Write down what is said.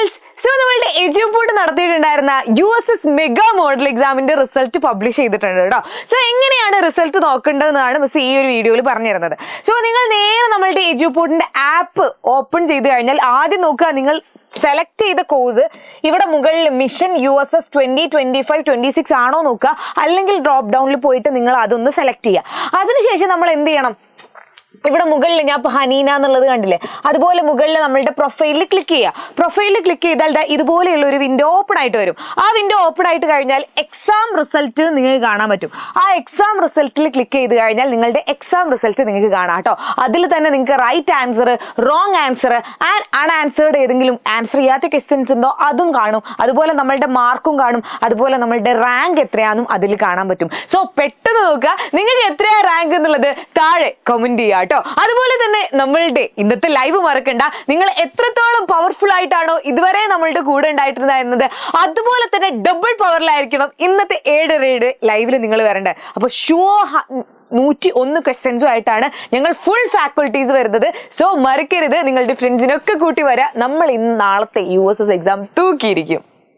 Girls, so നമ്മളുടെ Eduport നടത്തിയിട്ടുണ്ടായിരുന്ന USS mega model എക്സാമിന്റെ result publish ചെയ്തിട്ടുണ്ട് കേട്ടോ. സോ എങ്ങനെയാണ് റിസൾട്ട് നോക്കേണ്ടതെന്നാണ് മിസ് ഈ ഒരു വീഡിയോയിൽ പറഞ്ഞു തരുന്നത്. സോ നിങ്ങൾ നേരെ നമ്മളുടെ എജ്യൂപോർട്ടിന്റെ ആപ്പ് ഓപ്പൺ ചെയ്ത് കഴിഞ്ഞാൽ ആദ്യം നോക്കുക, നിങ്ങൾ സെലക്ട് ചെയ്ത കോഴ്സ് ഇവിടെ മുകളിൽ മിഷൻ USS 2025-26 ആണോ നോക്കുക, അല്ലെങ്കിൽ ഡ്രോപ്പ് ഡൗണിൽ പോയിട്ട് നിങ്ങൾ അതൊന്ന് സെലക്ട് ചെയ്യുക. അതിനുശേഷം നമ്മൾ എന്ത് ചെയ്യണം, ഇവിടെ മുകളിൽ ഞാൻ ഇപ്പോൾ ഹനീന എന്നുള്ളത് കണ്ടില്ലേ, അതുപോലെ മുകളിൽ നമ്മളുടെ പ്രൊഫൈലിൽ ക്ലിക്ക് ചെയ്യുക. പ്രൊഫൈലിൽ ക്ലിക്ക് ചെയ്താൽ ഇതുപോലെയുള്ള ഒരു വിൻഡോ ഓപ്പൺ ആയിട്ട് വരും. ആ വിൻഡോ ഓപ്പൺ ആയിട്ട് കഴിഞ്ഞാൽ എക്സാം റിസൾട്ട് നിങ്ങൾക്ക് കാണാൻ പറ്റും. ആ എക്സാം റിസൾട്ടിൽ ക്ലിക്ക് ചെയ്ത് കഴിഞ്ഞാൽ നിങ്ങളുടെ എക്സാം റിസൾട്ട് നിങ്ങൾക്ക് കാണാം കേട്ടോ. അതിൽ തന്നെ നിങ്ങൾക്ക് right answer, wrong answer and unanswered ഏതെങ്കിലും ആൻസർ ചെയ്യാത്ത ക്വസ്റ്റ്യൻസ് ഉണ്ടോ അതും കാണും. അതുപോലെ നമ്മളുടെ മാർക്കും കാണും. അതുപോലെ നമ്മളുടെ റാങ്ക് എത്രയാണെന്നും അതിൽ കാണാൻ പറ്റും. സോ പെട്ടെന്ന് നോക്കുക, നിങ്ങൾക്ക് എത്രയാ റാങ്ക് എന്നുള്ളത് താഴെ കമന്റ് ചെയ്യുക. അതുപോലെ തന്നെ നമ്മളുടെ ഇന്നത്തെ ലൈവ് മറക്കണ്ട. നിങ്ങൾ എത്രത്തോളം പവർഫുൾ ആയിട്ടാണോ ഇതുവരെ നമ്മളുടെ കൂടെ ഉണ്ടായിട്ടുണ്ടായിരുന്നത്, അതുപോലെ തന്നെ ഡബിൾ പവറിലായിരിക്കണം ഇന്നത്തെ 7:30 ലൈവിൽ നിങ്ങൾ വരേണ്ടത്. അപ്പൊ 101 ക്വസ്റ്റ്യൻസും ആയിട്ടാണ് ഞങ്ങൾ ഫുൾ ഫാക്കൽറ്റീസ് വരുന്നത്. സോ മറക്കരുത്, നിങ്ങളുടെ ഫ്രണ്ട്സിനൊക്കെ കൂട്ടി വരാം. നമ്മൾ ഇന്ന് നാളത്തെ USS എക്സാം തൂക്കിയിരിക്കും.